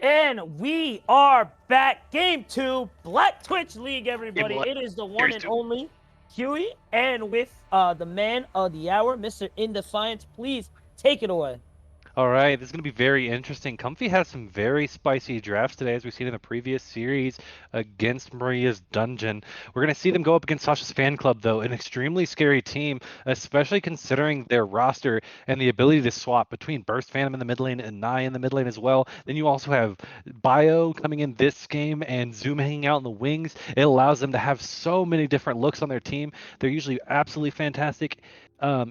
And we are back. Game 2, Black Twitch League, everybody. One. It is the one Series and 2. only Huey, and with the man of the hour, Mr. Indefiance. Please take it away. All right, this is going to be very interesting. Comfy has some very spicy drafts today, as we've seen in the previous series against Maria's Dungeon. We're going to see them go up against Sasha's Fan Club, though, an extremely scary team, especially considering their roster and the ability to swap between Burst Phantom in the mid lane and Nye in the mid lane as well. Then you also have Bio coming in this game and Zoom hanging out in the wings. It allows them to have so many different looks on their team. They're usually absolutely fantastic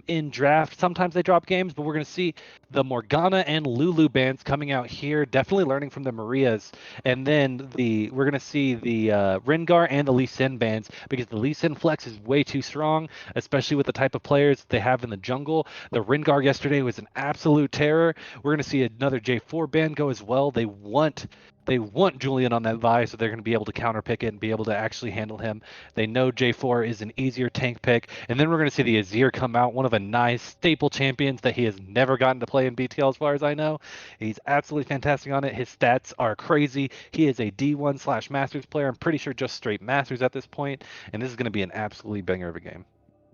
in draft. Sometimes they drop games, but we're going to see the Morgana and Lulu bands coming out here, definitely learning from the Marias. And then we're going to see the Rengar and the Lee Sin bands, because the Lee Sin flex is way too strong, especially with the type of players they have in the jungle. The Rengar yesterday was an absolute terror. We're going to see another J4 band go as well. They want Julian on that Vi, so they're going to be able to counter pick it and be able to actually handle him. They know J4 is an easier tank pick. And then we're going to see the Azir come out, one of a nice staple champions that he has never gotten to play in BTL as far as I know. He's absolutely fantastic on it. His stats are crazy. He is a D1/Masters player. I'm pretty sure just straight Masters at this point. And this is going to be an absolutely banger of a game.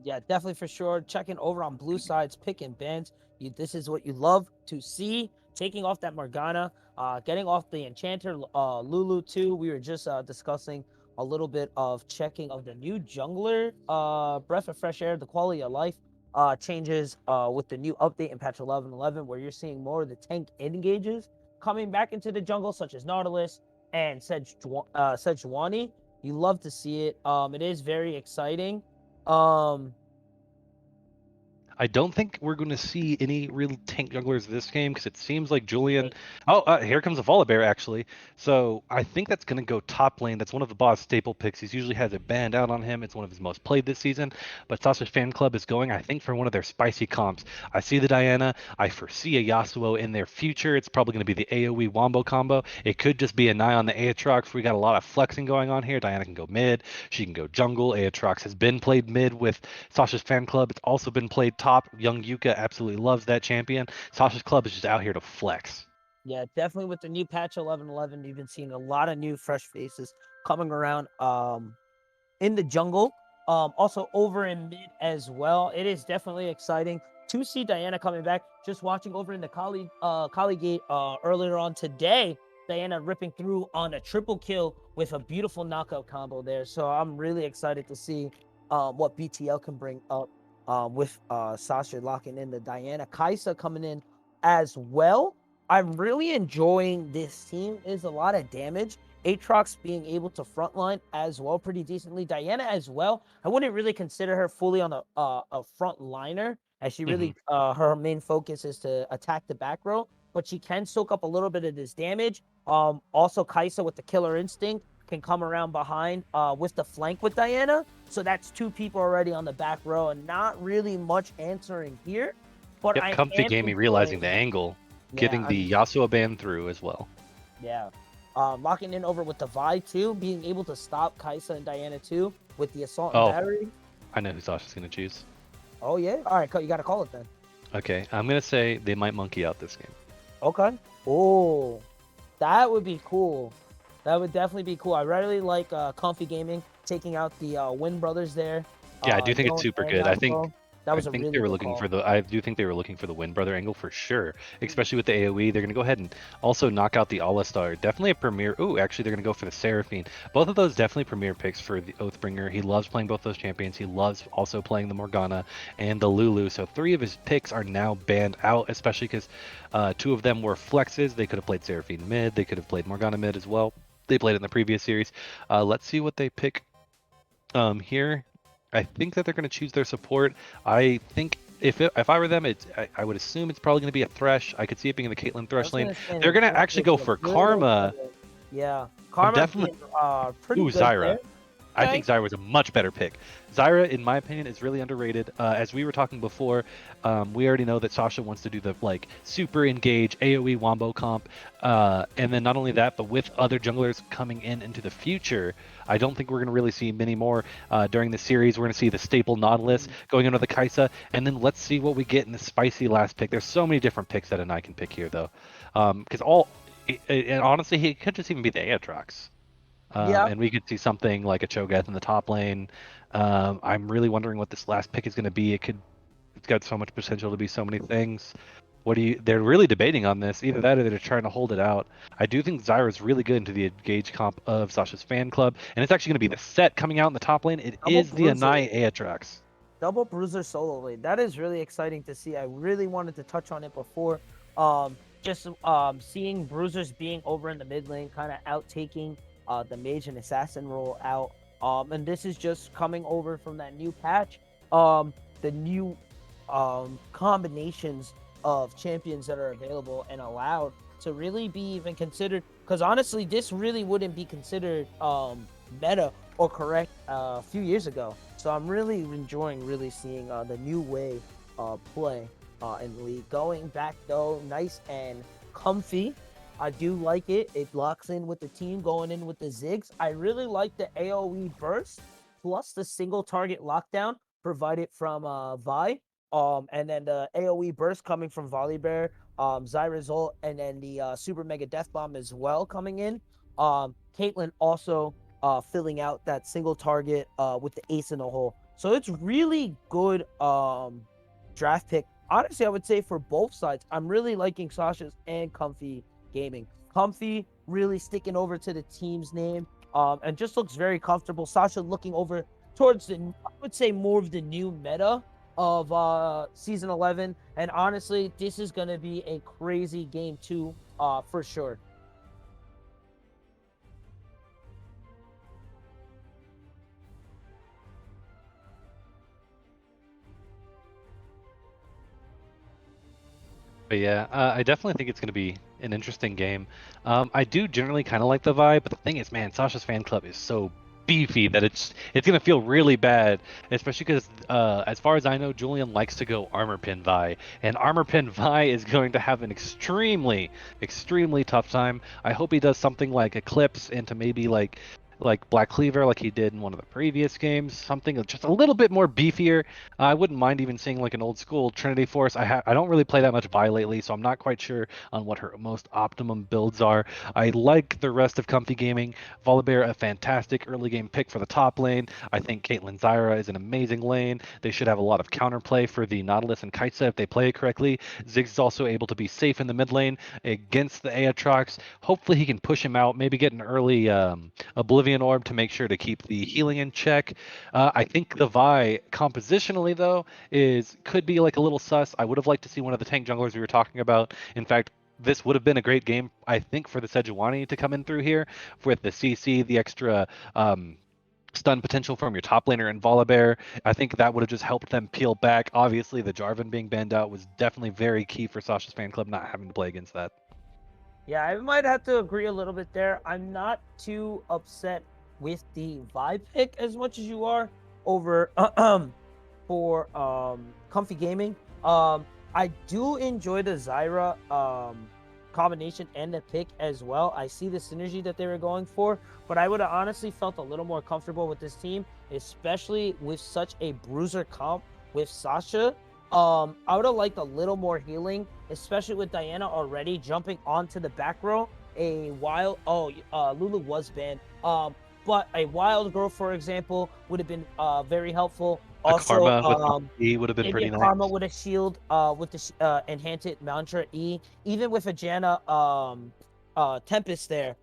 Yeah, definitely for sure. Checking over on blue sides, picking bands. This is what you love to see. Taking off that Morgana, getting off the Enchanter, Lulu too. We were just discussing a little bit of checking of the new jungler, breath of fresh air, the quality of life changes with the new update in patch 11.11, where you're seeing more of the tank engages coming back into the jungle, such as Nautilus and Sejuani. You love to see it. It is very exciting. I don't think we're going to see any real tank jugglers this game, because it seems like Julian. Oh, here comes a Volibear, actually. So I think that's going to go top lane. That's one of the boss staple picks. He usually has it banned out on him. It's one of his most played this season. But Sasha's Fan Club is going, I think, for one of their spicy comps. I see the Diana. I foresee a Yasuo in their future. It's probably going to be the AoE Wombo combo. It could just be a Nye on the Aatrox. We got a lot of flexing going on here. Diana can go mid. She can go jungle. Aatrox has been played mid with Sasha's Fan Club. It's also been played top. Young Yuka absolutely loves that champion. Sasha's Club is just out here to flex. Yeah, definitely with the new patch 11.11, you've been seeing a lot of new fresh faces coming around in the jungle. Also over in mid as well. It is definitely exciting to see Diana coming back. Just watching over in the Kali Gate earlier on today, Diana ripping through on a triple kill with a beautiful knockout combo there. So I'm really excited to see what BTL can bring up with Sasha locking in the Diana. Kaisa coming in as well. I'm really enjoying this team. Is a lot of damage. Aatrox being able to frontline as well pretty decently. Diana as well. I wouldn't really consider her fully on a front liner, as she really her main focus is to attack the back row, but she can soak up a little bit of this damage. Also Kaisa with the killer instinct can come around behind with the flank with Diana. So that's two people already on the back row, and not really much answering here. But Yep, Comfy Gamey realizing the angle, getting the Yasuo ban through as well. Yeah. Locking in over with the Vi too, being able to stop Kaisa and Diana too with the assault and battery. I know who Sasha's going to choose. Oh, yeah? All right, you got to call it then. Okay, I'm going to say they might monkey out this game. Okay. Oh, that would be cool. That would definitely be cool. I really like Comfy Gaming taking out the Win Brothers there. Yeah, I do think it's super good. I think that was a really they were good looking call. for the. I do think they were looking for the Win Brother angle for sure, especially with the AOE. They're going to go ahead and also knock out the All-Star. Definitely a premier. Ooh, actually, they're going to go for the Seraphine. Both of those definitely premier picks for the Oathbringer. He loves playing both those champions. He loves also playing the Morgana and the Lulu. So 3 of his picks are now banned out, especially because 2 of them were flexes. They could have played Seraphine mid. They could have played Morgana mid as well. They played it in the previous series. Let's see what they pick here. I think that they're going to choose their support. I think if I were them, I would assume it's probably going to be a Thresh. I could see it being in the Caitlyn Thresh lane. They're going to actually go for Karma. Yeah, Karma definitely pretty good Zyra. there. I think Zyra was a much better pick. Zyra, in my opinion, is really underrated. As we were talking before, we already know that Sasha wants to do the super engage AoE Wombo comp, and then not only that, but with other junglers coming into the future, I don't think we're going to really see many more during the series. We're going to see the staple Nautilus going into the Kaisa, and then let's see what we get in the spicy last pick. There's so many different picks that I can pick here, though, because And honestly, he could just even be the Aatrox. Yeah, And we could see something like a Cho'Gath in the top lane. I'm really wondering what this last pick is going to be. It's got so much potential to be so many things. They're really debating on this. Either that or they're trying to hold it out. I do think Zyra's really good into the engage comp of Sasha's fan club, and it's actually going to be the set coming out in the top lane. It double is the bruiser. Anai Aatrox. Double bruiser solo lane. That is really exciting to see. I really wanted to touch on it before. Just seeing bruisers being over in the mid lane, kind of out taking the mage and assassin role out. And this is just coming over from that new patch. The new combinations of champions that are available and allowed to really be even considered. Because honestly, this really wouldn't be considered meta or correct a few years ago. So I'm really enjoying really seeing the new way play in the league. Going back though, nice and comfy. I do like it. It locks in with the team going in with the Ziggs. I really like the AoE burst plus the single target lockdown provided from Vi. And then the AoE burst coming from Volibear, Zyra's ult, and then the Super Mega Death Bomb as well coming in. Caitlyn also filling out that single target with the ace in the hole. So it's really good draft pick. Honestly, I would say for both sides, I'm really liking Sasha's and Comfy Gaming. Comfy really sticking over to the team's name and just looks very comfortable. Sasha looking over towards the, I would say, more of the new meta of season 11. And honestly, this is going to be a crazy game too, for sure. But yeah, I definitely think it's going to be an interesting game. I do generally kind of like the vibe, but the thing is, man, Sasha's fan club is so beefy that it's going to feel really bad, especially because as far as I know, Julian likes to go armor pin Vi, and armor pin Vi is going to have an extremely tough time. I hope he does something like Eclipse into maybe like Black Cleaver, like he did in one of the previous games, something just a little bit more beefier. I wouldn't mind even seeing like an old school Trinity Force. I don't really play that much Vi lately, so I'm not quite sure on what her most optimum builds are. I like the rest of Comfy Gaming. Volibear, a fantastic early game pick for the top lane. I think Caitlyn Zyra is an amazing lane. They should have a lot of counterplay for the Nautilus and Kaisa if they play it correctly. Ziggs is also able to be safe in the mid lane against the Aatrox. Hopefully he can push him out, maybe get an early Oblivion Orb to make sure to keep the healing in check. I think the Vi compositionally though could be like a little sus. I would have liked to see one of the tank junglers we were talking about. In fact, this would have been a great game, I think, for the Sejuani to come in through here with the CC, the extra stun potential from your top laner and Volibear. I think that would have just helped them peel back. Obviously, the Jarvan being banned out was definitely very key for Sasha's fan club not having to play against that. Yeah, I might have to agree a little bit there. I'm not too upset with the vibe pick as much as you are over for Comfy Gaming. I do enjoy the Zyra combination and the pick as well. I see the synergy that they were going for, but I would have honestly felt a little more comfortable with this team, especially with such a bruiser comp with Sasha. I would have liked a little more healing, especially with Diana already jumping onto the back row. A wild Lulu was banned. But a wild girl, for example, would have been very helpful. A Also, Karma with E would have been maybe a pretty Karma nice. with a shield, with the enhanced mantra E, even with a Janna Tempest there,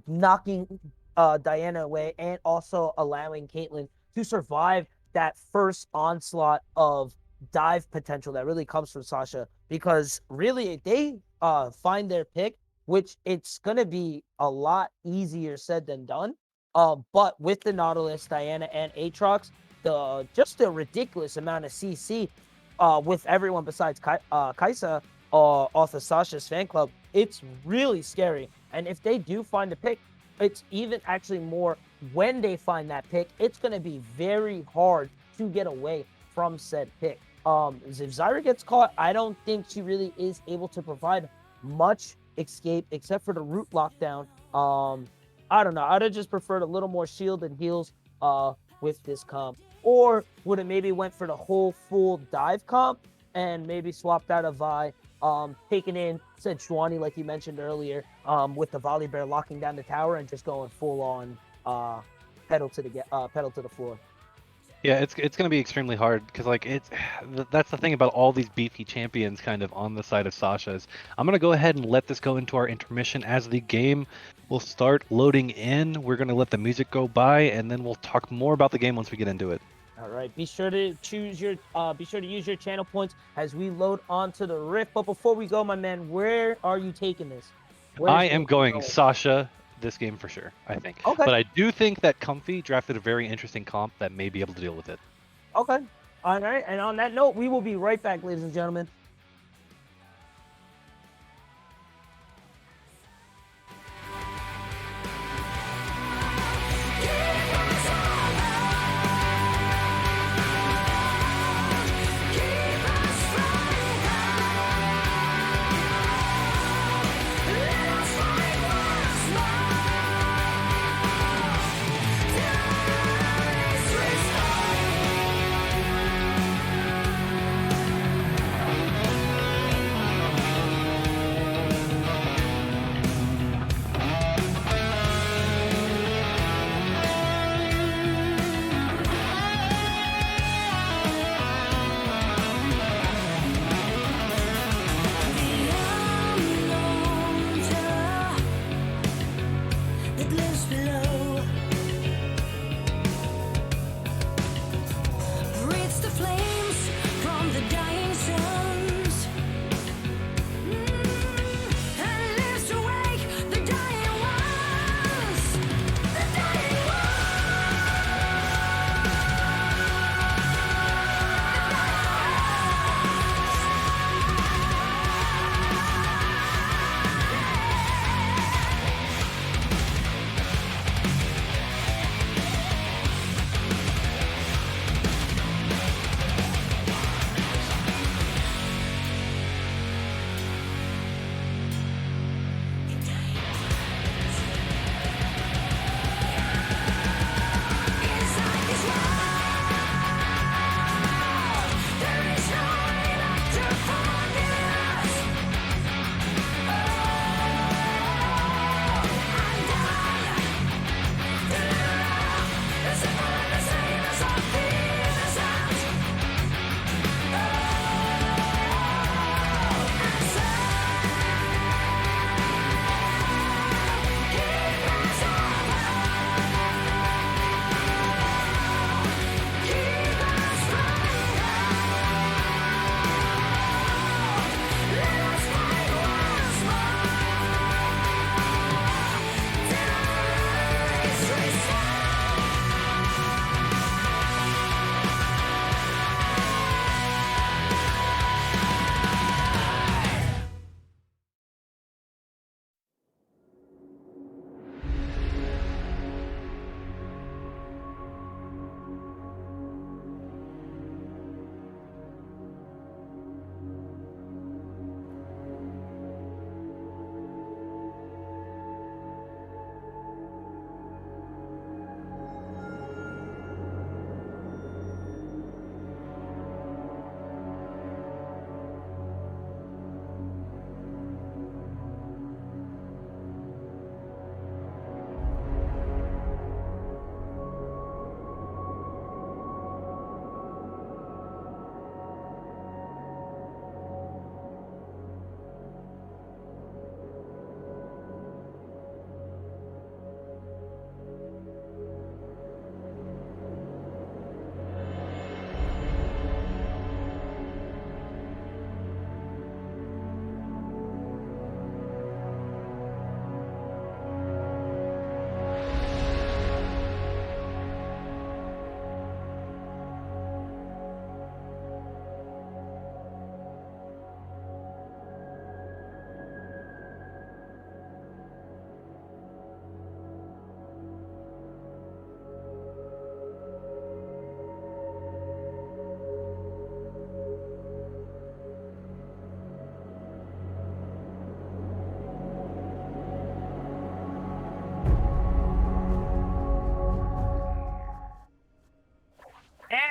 knocking Diana away, and also allowing Caitlyn to survive that first onslaught of dive potential that really comes from Sasha. Because really, if they find their pick, which it's gonna be a lot easier said than done. But with the Nautilus, Diana, and Aatrox, the ridiculous amount of CC with everyone besides Kaisa off of Sasha's fan club, it's really scary. And if they do find the pick, it's even actually more when they find that pick, it's going to be very hard to get away from said pick. If Zyra gets caught, I don't think she really is able to provide much escape except for the root lockdown. I don't know. I'd have just preferred a little more shield and heals with this comp. Or would have maybe went for the whole full dive comp and maybe swapped out a Vi taking in Sejuani, like you mentioned earlier, with the volley bear locking down the tower and just going full on pedal to the floor. Yeah, it's gonna be extremely hard because like that's the thing about all these beefy champions kind of on the side of Sasha's. I'm gonna go ahead and let this go into our intermission as the game will start loading in. We're gonna let the music go by and then we'll talk more about the game once we get into it. All right, be sure to use your channel points as we load onto the rift. But before we go, my man, where are you taking this? Where's I am going Sasha this game for sure, I think. Okay. But I do think that Comfy drafted a very interesting comp that may be able to deal with it. Okay. All right. And on that note, we will be right back, ladies and gentlemen.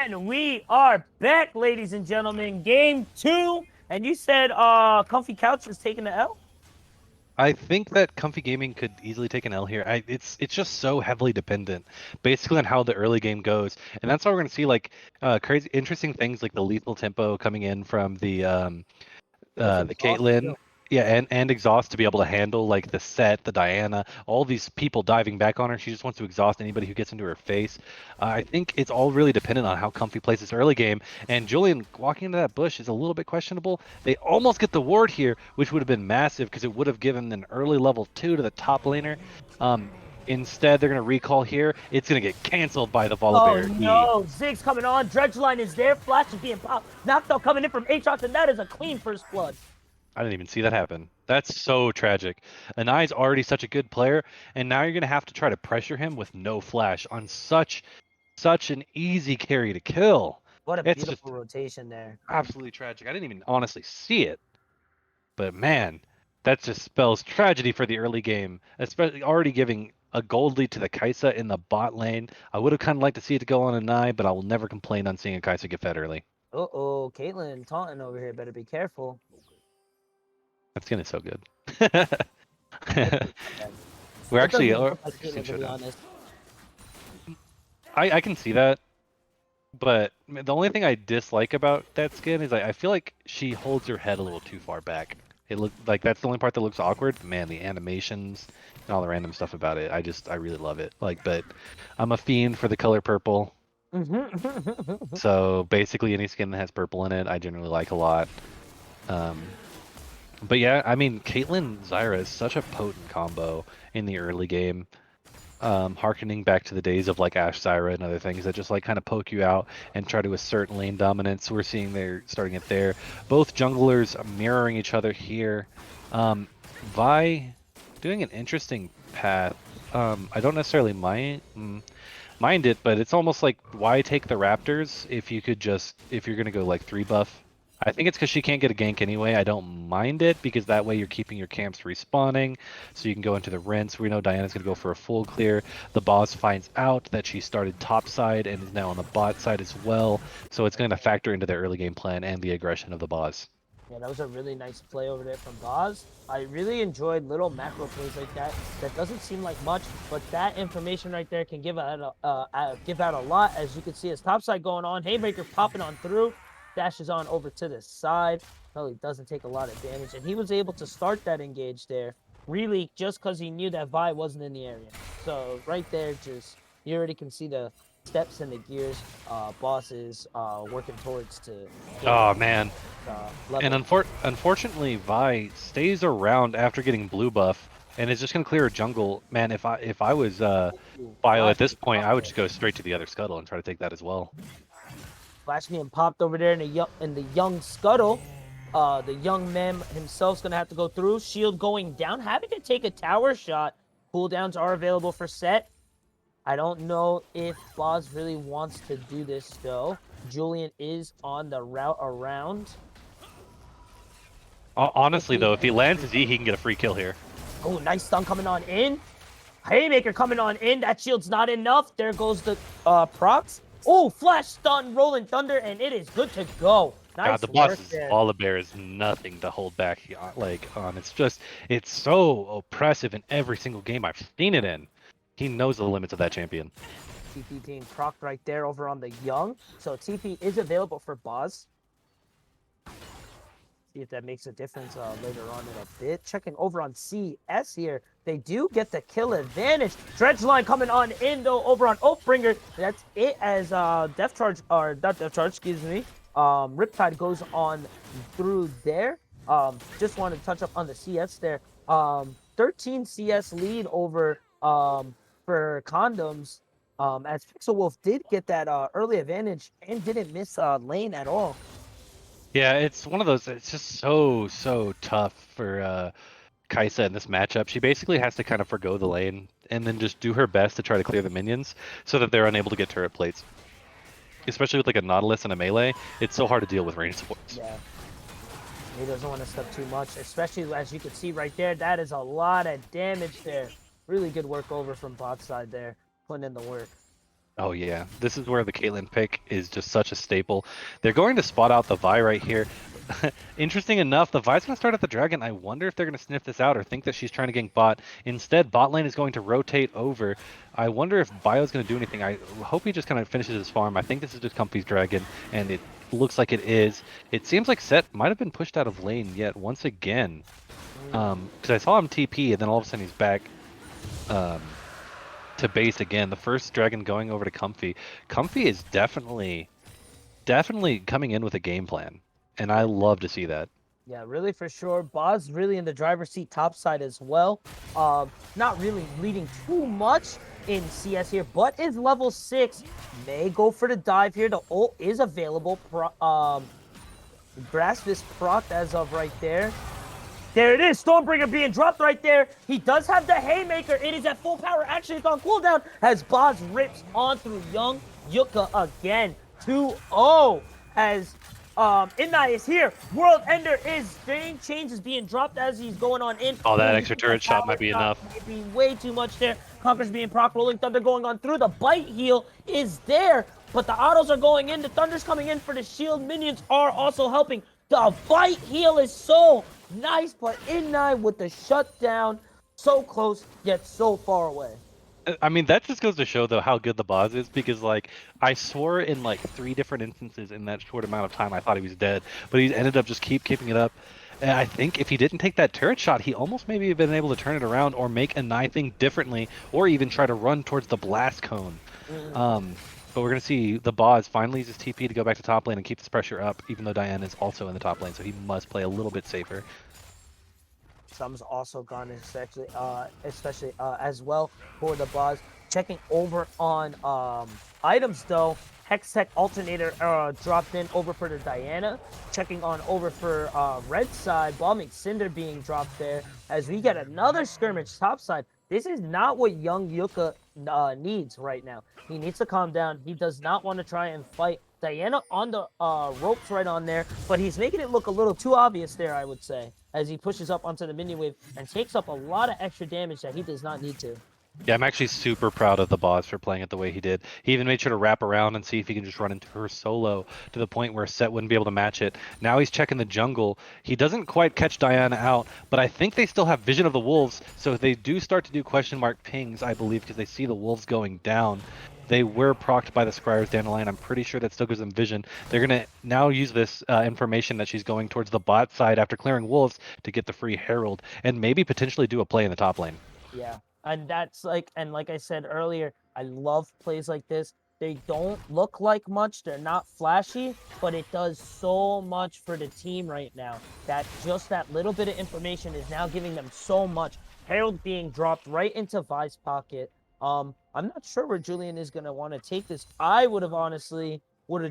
And we are back, ladies and gentlemen. Game 2 And you said Comfy Couch is taking the L? I think that Comfy Gaming could easily take an L here. It's just so heavily dependent, basically on how the early game goes, and that's why we're gonna see like crazy, interesting things like the lethal tempo coming in from With the exhaust Caitlyn, too. yeah, and exhaust to be able to handle like the set, the Diana, all these people diving back on her. She just wants to exhaust anybody who gets into her face. I think it's all really dependent on how Comfy plays this early game. And Julian walking into that bush is a little bit questionable. They almost get the ward here, which would have been massive because it would have given an early level 2 to the top laner. Um, Instead, they're going to recall here. It's going to get canceled by the Oh Volibear E. no, Ziggs coming on, Dredge line is there, Flash is being popped, knocked out coming in from Aatrox, and that is a clean first blood. I didn't even see that happen. That's so tragic. Anai's already such a good player, and now you're gonna have to try to pressure him with no flash on such an easy carry to kill. What a It's just beautiful rotation there. absolutely tragic. I didn't even honestly see it, but man, that just spells tragedy for the early game, especially already giving a gold lead to the Kaisa in the bot lane. I would have kind of liked to see it to go on Anai, but I will never complain on seeing a Kaisa get fed early. Uh-oh, Caitlyn taunting over here, better be careful. That skin is so good. It doesn't look bad. We're It actually doesn't look like interesting Caitlyn, to be showdown. honest. I can see that, but the only thing I dislike about that skin is I feel like she holds her head a little too far back. It look like that's the only part that looks awkward. Man, the animations and all the random stuff about it, I really love it. Like, but I'm a fiend for the color purple. Mm-hmm. So basically, any skin that has purple in it, I generally like a lot. Um, but yeah, I mean, Caitlyn Zyra is such a potent combo in the early game. Harkening back to the days of like Ash Zyra and other things that just like kind of poke you out and try to assert lane dominance. We're seeing they're starting it there. Both junglers mirroring each other here. Vi doing an interesting path. I don't necessarily mind it, but it's almost like why take the Raptors if you could just if you're gonna go like 3 buff. I think it's because she can't get a gank anyway. I don't mind it because that way you're keeping your camps respawning, so you can go into the rinse. We know Diana's gonna go for a full clear. The boss finds out that she started top side and is now on the bot side as well, so it's going to factor into their early game plan and the aggression of the boss. Yeah, that was a really nice play over there from Boz. I really enjoyed little macro plays like that. That doesn't seem like much, but that information right there can give out a lot. As you can see, his topside going on, Haymaker popping on through, dashes on over to the side. Well, he doesn't take a lot of damage, and he was able to start that engage there, really just because he knew that Vi wasn't in the area. So right there, just you already can see the steps and the gears Boss is working towards to gain Oh man. And level. unfortunately, Vi stays around after getting blue buff and is just gonna clear a jungle. Man, if I was Ooh, Bio Flash at this being point, I popped would there. just go straight to the other scuttle and try to take that as well. Flash being popped over there in the young scuttle. The young man himself's gonna have to go through. Shield going down, having to take a tower shot. Cooldowns are available for set. I don't know if Boz really wants to do this though. Julian is on the route around. Honestly though, if he lands his E, he can get a free kill here. Oh, nice stun coming on in. Haymaker coming on in. That shield's not enough. There goes the procs. Oh, flash stun, rolling thunder, and it is good to go. God, Nice the work boss's there. Volibear is nothing to hold back on. It's so oppressive in every single game I've seen it in. He knows the limits of that champion. TP being procced right there over on the young. So TP is available for Boz. See if that makes a difference later on in a bit. Checking over on CS here. They do get the kill advantage. Dredge line coming on in though over on Oathbringer. That's it as Death Charge, or not Death Charge, excuse me. Riptide goes on through there. Just wanted to touch up on the CS there. 13 CS lead over for condoms. As Pixel Wolf did get that early advantage and didn't miss lane at all. Yeah, it's one of those. It's just so tough for Kaisa in this matchup. She basically has to kind of forgo the lane and then just do her best to try to clear the minions so that they're unable to get turret plates. Especially with like a Nautilus and a melee, it's so hard to deal with range supports. Yeah. He doesn't want to step too much, especially as you can see right there. That is a lot of damage there. Really good work over from bot side there, putting in the work. Oh yeah, this is where the Caitlyn pick is just such a staple. They're going to spot out the Vi right here. Interesting enough, the Vi's going to start at the Dragon. I wonder if they're going to sniff this out or think that she's trying to gank bot. Instead, bot lane is going to rotate over. I wonder if Bio's going to do anything. I hope he just kind of finishes his farm. I think this is just Comfy's Dragon, and it looks like it is. It seems like Set might have been pushed out of lane yet once again. Because I saw him TP, and then all of a sudden he's back. To base again. The first dragon going over to Comfy. Comfy is definitely coming in with a game plan, and I love to see that. Yeah, really for sure. Boz really in the driver's seat top side as well. Not really leading too much in CS here, but is level 6. May go for the dive here. The ult is available. Grasp is proc as of right there. There it is, Stormbringer being dropped right there. He does have the Haymaker. It is at full power. Actually, it's on cooldown as Boz rips on through Young Yuka again. 2-0 as Inai is here. World Ender is Game Change is being dropped as he's going on in. Oh, that extra turret shot might be enough. Might be way too much there. Conqueror's being proc, Rolling Thunder going on through. The bite heal is there, but the autos are going in. The Thunder's coming in for the shield. Minions are also helping. The bite heal is so nice, but Inai with the shutdown, so close yet so far away. I mean, that just goes to show though how good the boss is, because like I swore in like 3 different instances in that short amount of time I thought he was dead, but he ended up just keeping it up. And I think if he didn't take that turret shot, he almost maybe have been able to turn it around or make Inai think differently, or even try to run towards the blast cone. But we're going to see the boss finally uses TP to go back to top lane and keep this pressure up, even though Diana is also in the top lane, so he must play a little bit safer. Some's also gone, especially as well for the boss. Checking over on items though. Hextech Alternator dropped in over for the Diana. Checking on over for red side. Bombing Cinder being dropped there as we get another skirmish top side. This is not what Young Yuka needs right now. He needs to calm down. He does not want to try and fight Diana on the ropes right on there, but he's making it look a little too obvious there, I would say, as he pushes up onto the minion wave and takes up a lot of extra damage that he does not need to. Yeah, I'm actually super proud of the boss for playing it the way he did. He even made sure to wrap around and see if he can just run into her solo to the point where Set wouldn't be able to match it. Now he's checking the jungle. He doesn't quite catch Diana out, but I think they still have vision of the wolves, so if they do start to do question mark pings, I believe, because they see the wolves going down. They were procced by the Scryers down the line. I'm pretty sure that still gives them vision. They're going to now use this information that she's going towards the bot side after clearing wolves to get the free Herald and maybe potentially do a play in the top lane. Yeah, and that's like I said earlier, I love plays like this. They don't look like much, they're not flashy, but it does so much for the team right now. That just that little bit of information is now giving them so much. Herald being dropped right into Vi's pocket. I'm not sure where Julian is gonna want to take this. I would have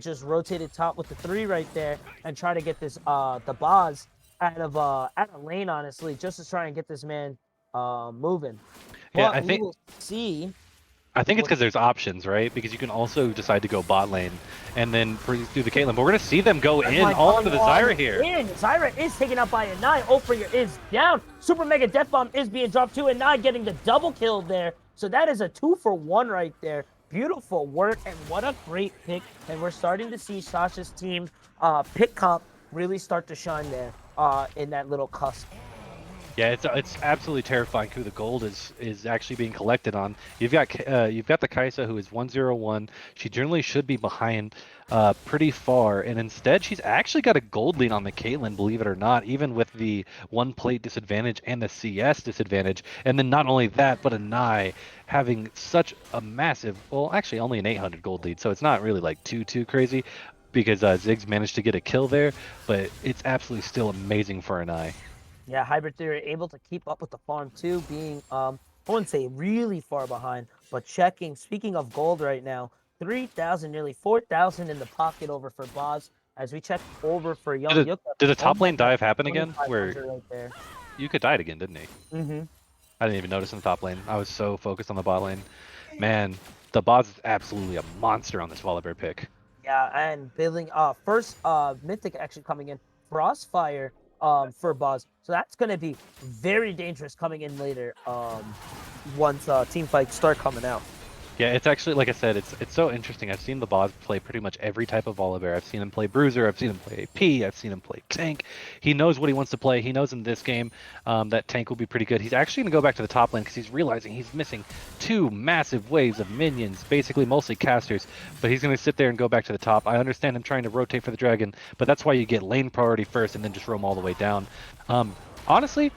just rotated top with the 3 right there and try to get this the Boz out of lane, honestly, just to try and get this man moving. Yeah, But we will see. I think it's because there's options, right? Because you can also decide to go bot lane and then do the Caitlyn. But we're going to see them go in all into the Zyra here. Zyra is taken out by Inai. Ophir is down. Super Mega Death Bomb is being dropped too. Inai getting the double kill there. So that is a 2-for-1 right there. Beautiful work, and what a great pick. And we're starting to see Sasha's team pick comp really start to shine there in that little cusp. Yeah, it's absolutely terrifying who the gold is actually being collected on. You've got the Kaisa, who is 101. She generally should be behind pretty far, and instead she's actually got a gold lead on the Caitlyn, believe it or not, even with the 1 plate disadvantage and the CS disadvantage. And then not only that, but Inai having such a massive, well, actually only an 800 gold lead, so it's not really like too crazy, because Ziggs managed to get a kill there, but it's absolutely still amazing for Inai. Yeah, Hybrid Theory able to keep up with the farm too, being I wouldn't say really far behind, but checking. Speaking of gold right now, 3,000, nearly 4,000 in the pocket over for Boz as we check over for Young Yuka. Did a top lane dive happen again? Where right there. Yuka died again, didn't he? I didn't even notice in the top lane. I was so focused on the bot lane. Man, the Boz is absolutely a monster on this Volibear pick. Yeah, and building first Mythic actually coming in, Frostfire for Boz. So that's going to be very dangerous coming in later once team fights start coming out. Yeah, it's actually, like I said, it's so interesting. I've seen the boss play pretty much every type of Volibear. I've seen him play Bruiser, I've seen him play AP, I've seen him play Tank. He knows what he wants to play. He knows in this game that Tank will be pretty good. He's actually going to go back to the top lane because he's realizing he's missing two massive waves of minions, basically mostly casters, but he's going to sit there and go back to the top. I understand him trying to rotate for the dragon, but that's why you get lane priority first and then just roam all the way down. Honestly,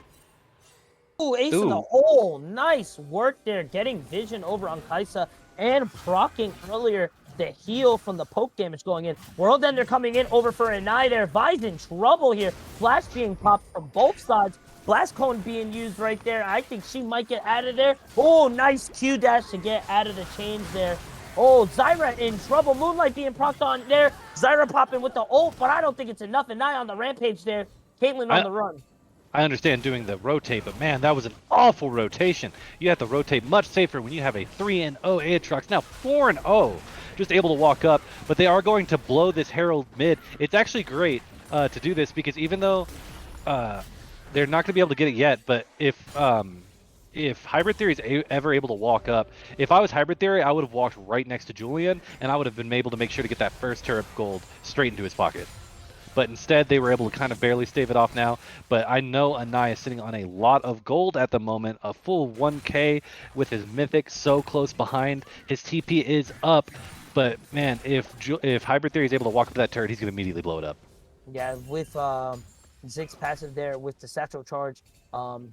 Ooh, ace in the hole. Nice work there. Getting vision over on Kaisa and proccing earlier the heal from the poke damage going in. World Ender coming in over for Anai there. Vi's in trouble here. Flash being popped from both sides. Blast Cone being used right there. I think she might get out of there. Oh, nice Q dash to get out of the chains there. Oh, Zyra in trouble. Moonlight being procced on there. Zyra popping with the ult, but I don't think it's enough. Anai on the rampage there. Caitlyn on the run. I understand doing the rotate, but man, that was an awful rotation. You have to rotate much safer when you have a 3-0 Aatrox, now 4-0, just able to walk up, but they are going to blow this Herald mid. It's actually great to do this because even though they're not going to be able to get it yet, but if Hybrid Theory is ever able to walk up, if I was Hybrid Theory, I would have walked right next to Julian, and I would have been able to make sure to get that first turret gold straight into his pocket. But instead, they were able to kind of barely stave it off now. But I know Anai is sitting on a lot of gold at the moment, a full 1K with his Mythic so close behind. His TP is up, but man, if Hybrid Theory is able to walk up to that turret, he's going to immediately blow it up. Yeah, with Zig's passive there, with the satchel charge,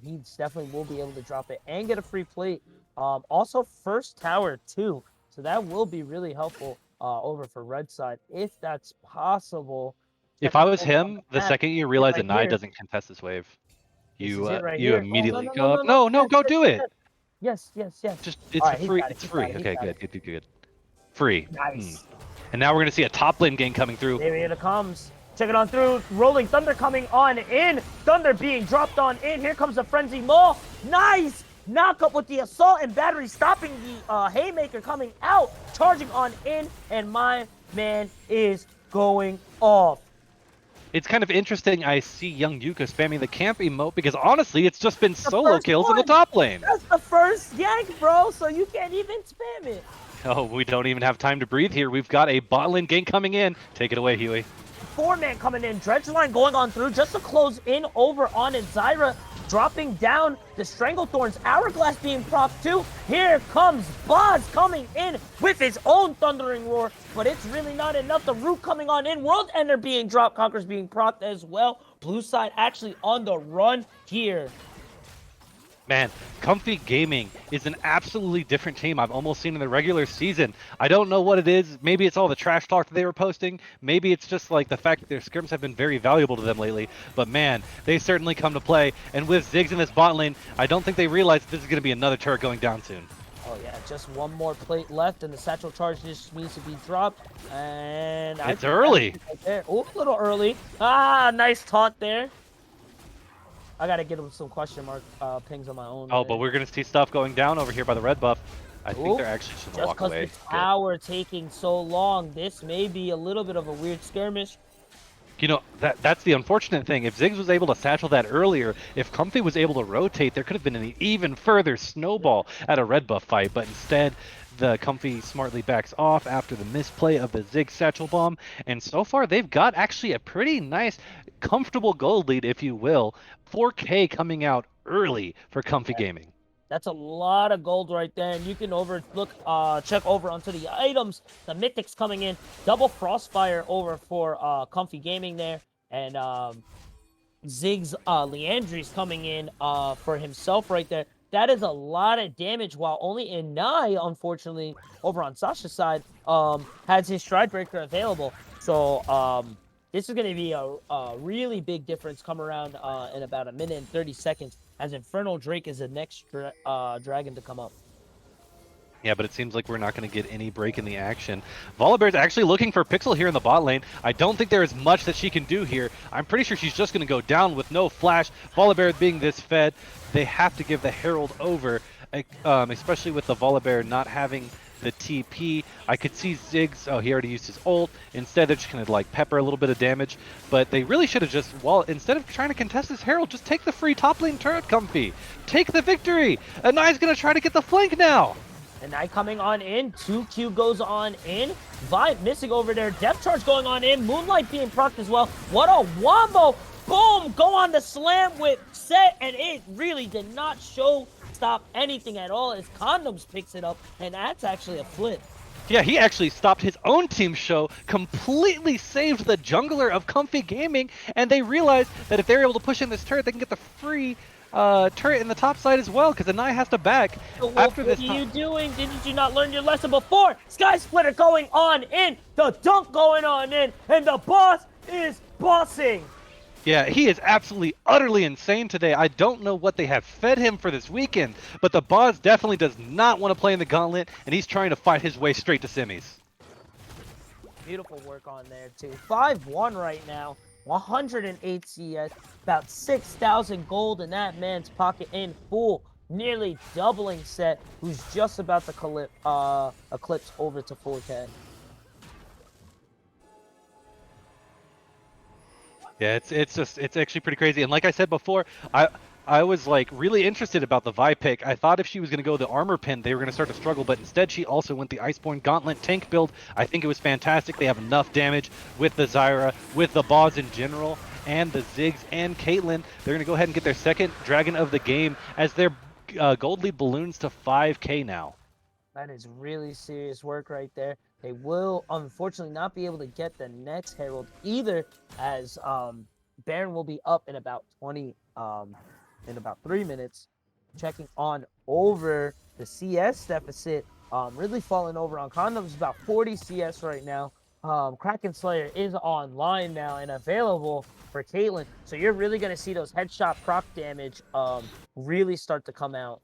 he definitely will be able to drop it and get a free plate. Also, first tower too, so that will be really helpful over for red side if that's possible. If I was him, the second you realize that Nai doesn't contest this wave, you immediately go up. No, go do it. Yes. Just it's free. It's free. Okay, good. Free. Nice. And now we're gonna see a top lane gang coming through. There it comes. Check it on through. Rolling Thunder coming on in. Thunder being dropped on in. Here comes the Frenzy Maul. Nice. Knock up with the assault and battery, stopping the haymaker coming out, charging on in, and my man is going off. It's kind of interesting. I see young Yuka spamming the camp emote because honestly, it's just been solo kills in the top lane. That's the first yank, bro, so you can't even spam it. Oh, we don't even have time to breathe here. We've got a bot lane gank coming in. Take it away, Huey. 4-man coming in. Dredgeline going on through just to close in over on it. Zyra dropping down the Stranglethorns. Hourglass being propped too. Here comes Boz coming in with his own Thundering Roar, but it's really not enough. The Root coming on in. World Ender being dropped. Conqueror's being propped as well. Blue side actually on the run here. Man, Comfy Gaming is an absolutely different team I've almost seen in the regular season. I don't know what it is. Maybe it's all the trash talk that they were posting. Maybe it's just like the fact that their scrims have been very valuable to them lately. But man, they certainly come to play. And with Ziggs in this bot lane, I don't think they realize that this is going to be another turret going down soon. Oh yeah, just one more plate left, and the satchel charge just needs to be dropped. And it's early. Right oh, a little early. Ah, nice taunt there. I gotta get him some question mark pings on my own. Oh, but we're gonna see stuff going down over here by the red buff. I think they're actually just gonna walk away. Just because the tower taking so long, this may be a little bit of a weird skirmish. You know, that's the unfortunate thing. If Ziggs was able to satchel that earlier, if Comfy was able to rotate, there could have been an even further snowball at a red buff fight. But instead, the Comfy smartly backs off after the misplay of the Ziggs satchel bomb. And so far, they've got actually a pretty nice, comfortable gold lead, if you will. 4K coming out early for Comfy Gaming. That's a lot of gold right there, and you can check over onto the items. The Mythics coming in, double Frostfire over for Comfy Gaming there, and Ziggs Leandry's coming in for himself right there. That is a lot of damage, while only Inai, unfortunately, over on Sasha's side, has his Stride Breaker available. So this is going to be a really big difference come around in about 1 minute and 30 seconds, as Infernal Drake is the next dragon to come up. Yeah, but it seems like we're not going to get any break in the action. Volibear's actually looking for Pixel here in the bot lane. I don't think there is much that she can do here. I'm pretty sure she's just going to go down with no flash. Volibear being this fed, they have to give the Herald over, especially with the Volibear not having the TP. I could see Ziggs, oh, he already used his ult. Instead, they're just going to like pepper a little bit of damage. But they really should have just, instead of trying to contest this Herald, just take the free top lane turret, Comfy. Take the victory. Anai's going to try to get the flank now. And Knight coming on in. 2Q goes on in. Vibe missing over there. Depth charge going on in. Moonlight being procced as well. What a wombo! Boom! Go on the slam with set, and it really did not stop anything at all as Condoms picks it up, and that's actually a flip. Yeah, he actually stopped his own team's show, completely saved the jungler of Comfy Gaming, and they realized that if they're able to push in this turret, they can get the free turret in the top side as well, because the Nai has to back after this. What are you doing? Didn't you not learn your lesson before? Sky Splitter going on in, the dunk going on in, and the boss is bossing. Yeah, he is absolutely, utterly insane today. I don't know what they have fed him for this weekend, but the boss definitely does not want to play in the Gauntlet, and he's trying to fight his way straight to semis. Beautiful work on there, too. 5-1 right now. 108 CS, about 6,000 gold in that man's pocket in full. Nearly doubling Set, who's just about to eclipse over to 4K. Yeah, it's actually pretty crazy. And like I said before, I was like really interested about the Vi pick. I thought if she was going to go the armor pin, they were going to start to struggle, but instead she also went the Iceborne Gauntlet tank build. I think it was fantastic. They have enough damage with the Zyra, with the Boz in general, and the Ziggs and Caitlyn. They're going to go ahead and get their second Dragon of the game as their gold lead balloons to 5K now. That is really serious work right there. They will unfortunately not be able to get the next Herald either, as Baron will be up in about 3 minutes. Checking on over the CS deficit, really falling over on Condoms, about 40 CS right now. Kraken Slayer is online now and available for Caitlyn, so you're really going to see those headshot proc damage really start to come out.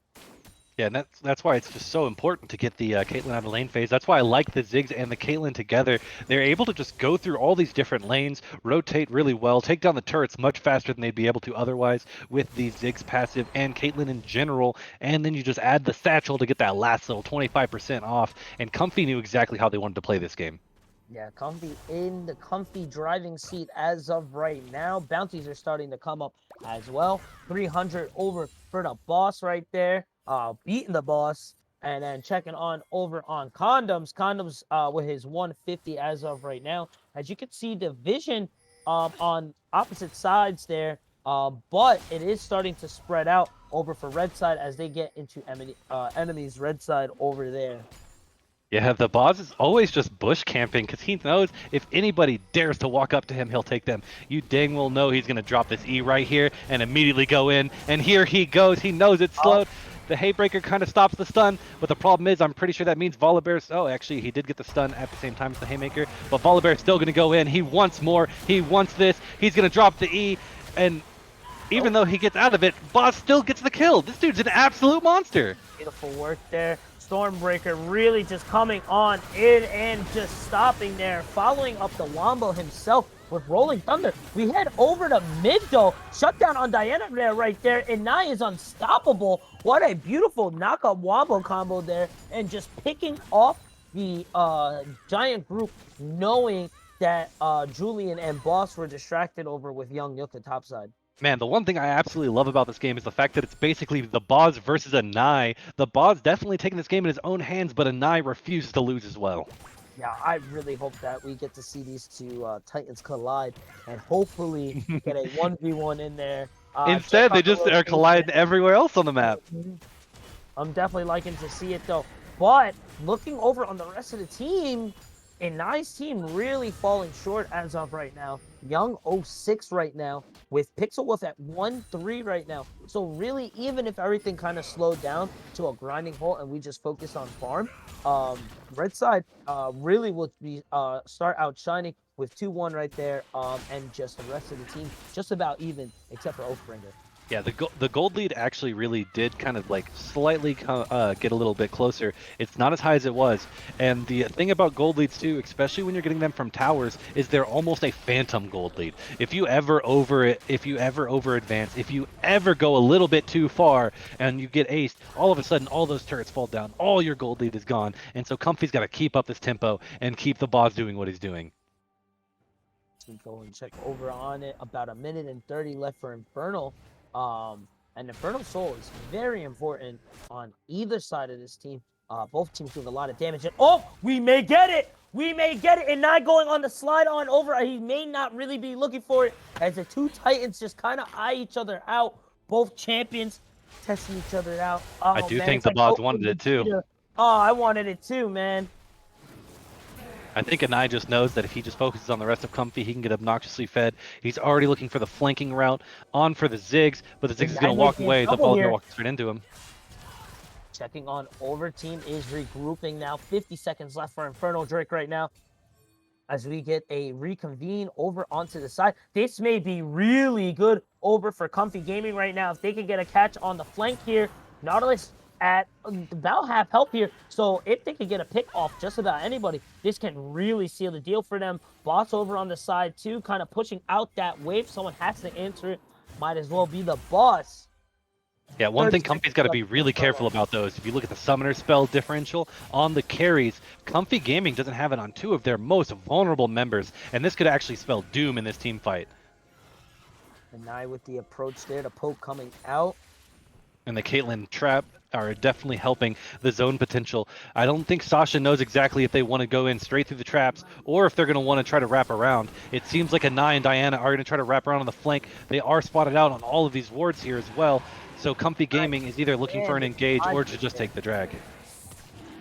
Yeah, and that's why it's just so important to get the Caitlyn out of lane phase. That's why I like the Ziggs and the Caitlyn together. They're able to just go through all these different lanes, rotate really well, take down the turrets much faster than they'd be able to otherwise with the Ziggs passive and Caitlyn in general. And then you just add the satchel to get that last little 25% off. And Comfy knew exactly how they wanted to play this game. Yeah, Comfy in the comfy driving seat as of right now. Bounties are starting to come up as well. 300 over for the boss right there. Beating the boss, and then checking on over on Condoms. Condoms with his 150 as of right now. As you can see, division on opposite sides there, but it is starting to spread out over for red side as they get into enemies red side over there. Yeah, the boss is always just bush camping because he knows if anybody dares to walk up to him, he'll take them. You dang well know he's going to drop this E right here and immediately go in, and here he goes. He knows it's slowed. The Haybreaker kind of stops the stun, but the problem is I'm pretty sure that means Volibear's... Oh, actually, he did get the stun at the same time as the Haymaker, but Volibear's still going to go in. He wants more. He wants this. He's going to drop the E, and even though he gets out of it, Boss still gets the kill. This dude's an absolute monster. Beautiful work there. Stormbreaker really just coming on in and just stopping there, following up the Wombo himself with Rolling Thunder. We head over to mid though. Shutdown on Diana there right there, and Nai is unstoppable. What a beautiful knockup Wombo combo there, and just picking off the giant group, knowing that Julian and Boss were distracted over with Young Yuka topside. Man, the one thing I absolutely love about this game is the fact that it's basically the Boz versus a Nai. The Boz definitely taking this game in his own hands, but a Nai refuses to lose as well. Yeah, I really hope that we get to see these two Titans collide and hopefully get a 1v1 in there. Instead, they just are colliding everywhere else on the map. I'm definitely liking to see it though. But looking over on the rest of the team, a nice team really falling short as of right now. Young 06 right now with Pixel Wolf at 1-3 right now. So really, even if everything kind of slowed down to a grinding halt and we just focus on farm, red side really will be start outshining with 2-1 right there, and just the rest of the team just about even except for Oathbringer. Yeah, the gold lead actually really did kind of like slightly get a little bit closer. It's not as high as it was. And the thing about gold leads too, especially when you're getting them from towers, is they're almost a phantom gold lead. If you ever over advance, if you ever go a little bit too far and you get aced, all of a sudden all those turrets fall down, all your gold lead is gone. And so Comfy's got to keep up this tempo and keep the boss doing what he's doing. We go and check over on it. About 1:30 left for Infernal. And Infernal Soul is very important on either side of this team. Both teams doing a lot of damage. And oh, we may get it! We may get it! And not going on the slide on over. He may not really be looking for it as the two Titans just kind of eye each other out. Both champions testing each other out. Oh, I do man, think it's the like bots wanted it too. Vegeta. Oh, I wanted it too, man. I think Anai just knows that if he just focuses on the rest of Comfy, he can get obnoxiously fed. He's already looking for the flanking route, on for the Ziggs, but the Ziggs is going to walk away. The ball's going to walk straight into him. Checking on over. Team is regrouping now. 50 seconds left for Inferno Drake right now. As we get a reconvene over onto the side. This may be really good over for Comfy Gaming right now. If they can get a catch on the flank here, Nautilus at about half health here. So if they can get a pick off just about anybody, this can really seal the deal for them. Boss over on the side too, kind of pushing out that wave. Someone has to answer it. Might as well be the boss. Yeah, one thing Comfy's got to be really careful about those. If you look at the summoner spell differential on the carries, Comfy Gaming doesn't have it on two of their most vulnerable members, and this could actually spell doom in this team fight. Anai with the approach there, the poke coming out. And the Caitlyn trap are definitely helping the zone potential. I don't think Sasha knows exactly if they want to go in straight through the traps or if they're going to want to try to wrap around. It seems like Anai and Diana are going to try to wrap around on the flank. They are spotted out on all of these wards here as well. So Comfy Gaming is either looking for an engage or to just take the drag.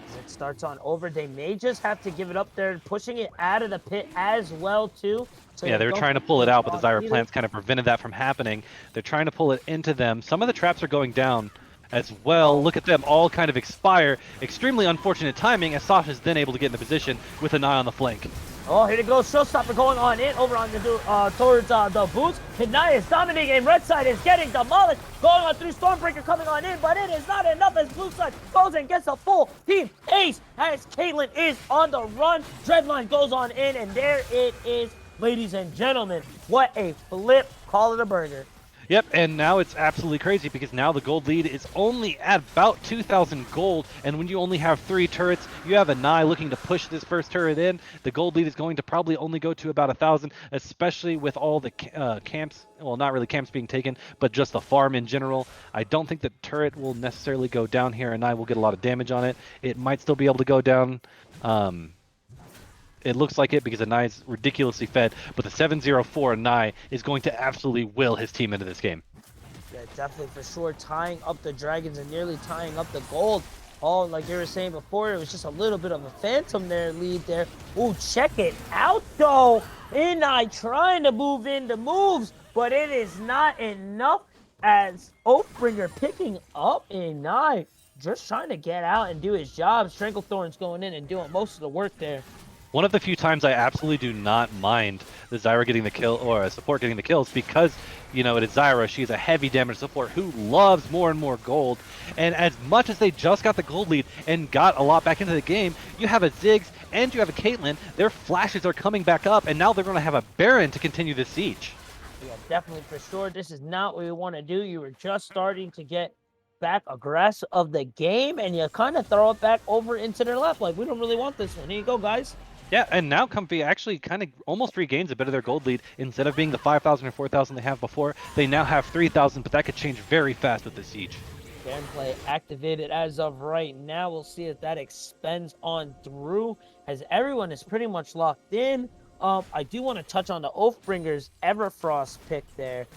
As it starts on over, they may just have to give it up there, pushing it out of the pit as well too. So yeah, they were trying to pull it out, but the Zyra plants kind of prevented that from happening. They're trying to pull it into them. Some of the traps are going down as well. Look at them all kind of expire. Extremely unfortunate timing as Sasha's then able to get in the position with an eye on the flank. Oh, here it goes. Showstopper going on in over on the towards the boots. Hinai is dominating and red side is getting demolished. Going on through Stormbreaker coming on in, but it is not enough as blue side goes and gets a full team ace as Caitlyn is on the run. Dreadline goes on in, and there it is, ladies and gentlemen. What a flip. Call it a burger. Yep, and now it's absolutely crazy because now the gold lead is only at about 2,000 gold, and when you only have 3 turrets, you have Anai looking to push this first turret in. The gold lead is going to probably only go to about 1,000, especially with all the camps, well, not really camps being taken, but just the farm in general. I don't think the turret will necessarily go down here. Anai will get a lot of damage on it. It might still be able to go down. It looks like it because Anai's ridiculously fed, but the 704 Anai is going to absolutely will his team into this game. Yeah, definitely for sure. Tying up the dragons and nearly tying up the gold. Oh, like you were saying before, it was just a little bit of a phantom there, lead there. Ooh, check it out though. Anai trying to move into moves, but it is not enough as Oathbringer picking up Anai. Just trying to get out and do his job. Stranglethorn's going in and doing most of the work there. One of the few times I absolutely do not mind the Zyra getting the kill or a support getting the kills because, you know, it is Zyra. She's a heavy damage support who loves more and more gold. And as much as they just got the gold lead and got a lot back into the game, you have a Ziggs and you have a Caitlyn. Their flashes are coming back up, and now they're going to have a Baron to continue the siege. Yeah, definitely for sure. This is not what we want to do. You were just starting to get back aggressive of the game, and you kind of throw it back over into their left. Like, we don't really want this one. Here you go, guys. Yeah, and now Comfy actually kind of almost regains a bit of their gold lead. Instead of being the 5,000 or 4,000 they have before, they now have 3,000, but that could change very fast with the siege. Baron play activated as of right now. We'll see if that expends on through, as everyone is pretty much locked in. I do want to touch on the Oathbringer's Everfrost pick there.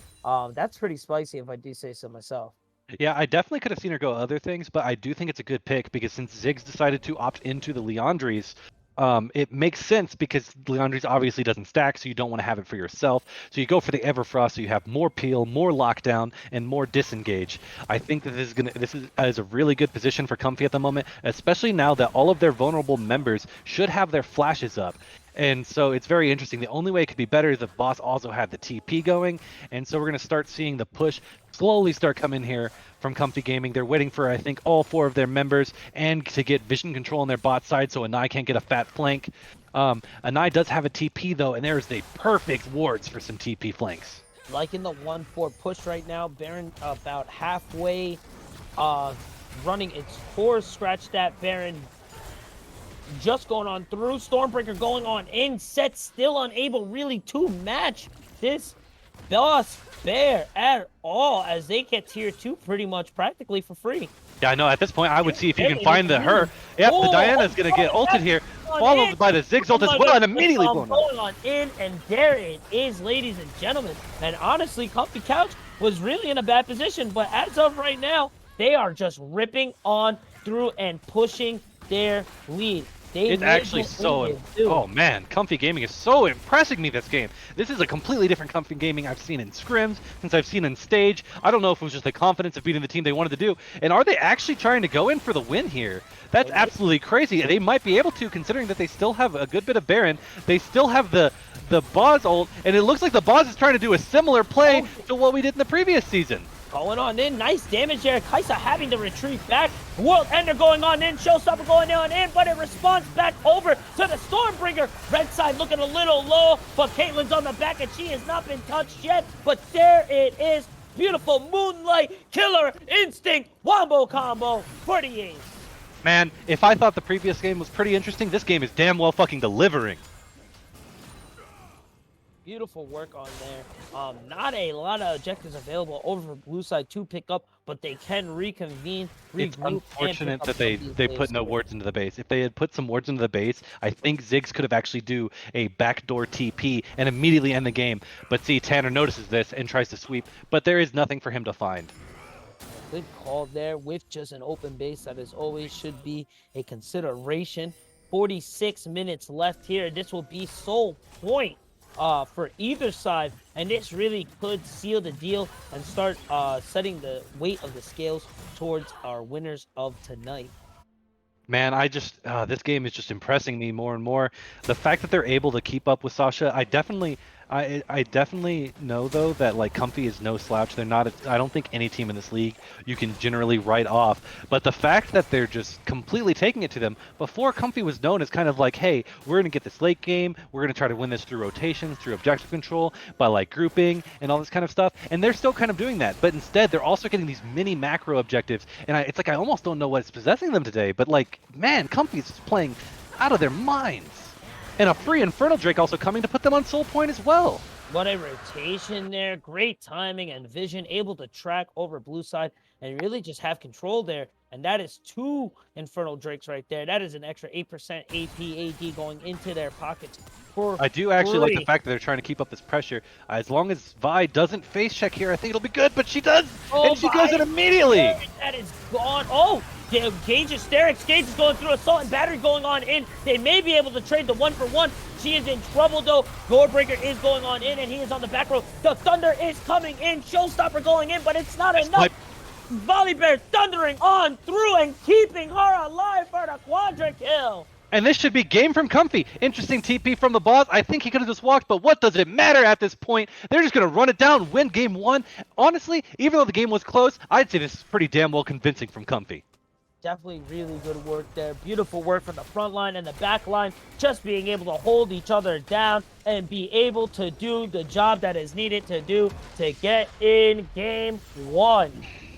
That's pretty spicy if I do say so myself. Yeah, I definitely could have seen her go other things, but I do think it's a good pick because since Ziggs decided to opt into the Leandries, it makes sense because Leandries obviously doesn't stack, so you don't want to have it for yourself. So you go for the Everfrost, so you have more peel, more lockdown, and more disengage. I think that this is a really good position for Comfy at the moment, especially now that all of their vulnerable members should have their flashes up. And so it's very interesting. The only way it could be better is if Boss also had the TP going. And so we're going to start seeing the push slowly start coming here from Comfy Gaming. They're waiting for, I think, all 4 of their members and to get vision control on their bot side so Anai can't get a fat flank. Anai does have a TP, though, and there's the perfect wards for some TP flanks. Like in the 1-4 push right now, Baron about halfway running its course. Scratch that, Baron. Just going on through. Stormbreaker going on in. Set still unable really to match this Boss Bear at all as they get tier 2 pretty much practically for free. Yeah, I know. At this point, I would see if you can It is find the her. really. Yep, the Oh, Diana's gonna get ulted here, followed by the Ziggs ult as well, and immediately blown up. Going on in, and there it is, ladies and gentlemen. And honestly, Comfy Couch was really in a bad position, but as of right now, they are just ripping on through and pushing their lead. It's actually so. Oh man, Comfy Gaming is so impressing me this game. This is a completely different Comfy Gaming I've seen in scrims, since I've seen in stage. I don't know if it was just the confidence of beating the team they wanted to do, and are they actually trying to go in for the win here? That's absolutely crazy. They might be able to, considering that they still have a good bit of Baron. They still have the Boz ult, and it looks like the Boz is trying to do a similar play to what we did in the previous season. Going on in, nice damage there. Kaisa having to retreat back. World Ender going on in, Showstopper going on in, but it responds back over to the Stormbringer. Red side looking a little low, but Caitlyn's on the back and she has not been touched yet. But there it is. Beautiful Moonlight Killer Instinct Wombo combo for the Ace. Man, if I thought the previous game was pretty interesting, this game is damn well fucking delivering. Beautiful work on there. Not a lot of objectives available over blue side to pick up, but they can reconvene, regroup. It's unfortunate that they put no wards into the base. If they had put some wards into the base, I think Ziggs could have actually do a backdoor TP and immediately end the game. But see, Tanner notices this and tries to sweep, but there is nothing for him to find. Good call there with just an open base. That is always should be a consideration. 46 minutes left here. This will be sole point for either side, and this really could seal the deal and start setting the weight of the scales towards our winners of tonight. Man, I just this game is just impressing me more and more. The fact that they're able to keep up with Sasha, I definitely know though that like Comfy is no slouch. They're not. I don't think any team in this league you can generally write off. But the fact that they're just completely taking it to them. Before, Comfy was known as kind of like, hey, we're gonna get this late game. We're gonna try to win this through rotations, through objective control, by like grouping and all this kind of stuff. And they're still kind of doing that. But instead, they're also getting these mini macro objectives. And it's like I almost don't know what's possessing them today. But like, man, Comfy's just playing out of their minds. And a free Infernal Drake also coming to put them on soul point as well. What a rotation there. Great timing and vision. Able to track over blue side and really just have control there. And that is 2 Infernal Drakes right there. That is an extra 8% AP AD going into their pockets. I do actually like the fact that they're trying to keep up this pressure. As long as Vi doesn't face check here, I think it'll be good. But she does, and she goes in immediately. That is gone. Oh, Gage is staring. Gage is going through assault and battery going on in. They may be able to trade the 1-for-1. She is in trouble though. Gorebreaker is going on in, and he is on the back row. The Thunder is coming in. Showstopper going in, but it's not enough. Volibear thundering on through and keeping her alive for the quadra kill. And this should be game from Comfy. Interesting TP from the boss. I think he could have just walked, but what does it matter at this point? They're just going to run it down, win game 1. Honestly, even though the game was close, I'd say this is pretty damn well convincing from Comfy. Definitely really good work there. Beautiful work from the front line and the back line. Just being able to hold each other down and be able to do the job that is needed to do to get in game 1.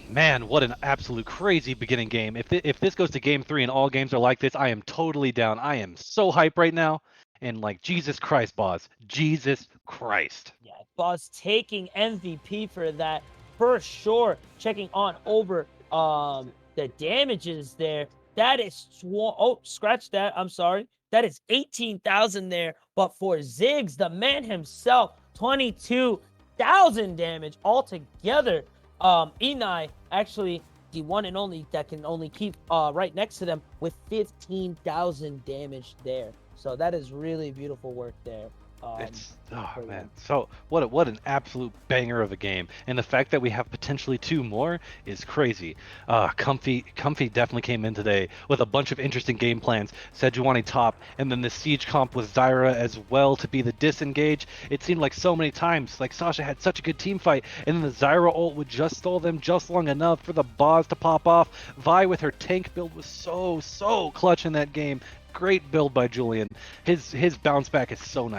Man, what an absolute crazy beginning game. If this goes to game 3 and all games are like this, I am totally down. I am so hyped right now. And like, Jesus Christ, Boz. Jesus Christ. Yeah, Boz taking MVP for that for sure. Checking on over the damages there. That is, oh, scratch that. I'm sorry. That is 18,000 there. But for Ziggs, the man himself, 22,000 damage altogether. Enai, actually, the one and only that can only keep right next to them with 15,000 damage there. So that is really beautiful work there. Man, so what an absolute banger of a game, and the fact that we have potentially 2 more is crazy. Comfy definitely came in today with a bunch of interesting game plans. Sejuani top, and then the siege comp with Zyra as well to be the disengage. It seemed like so many times like Sasha had such a good team fight, and then the Zyra ult would just stall them just long enough for the Boz to pop off. Vi with her tank build was so clutch in that game. Great build by Julian. His bounce back is so nice.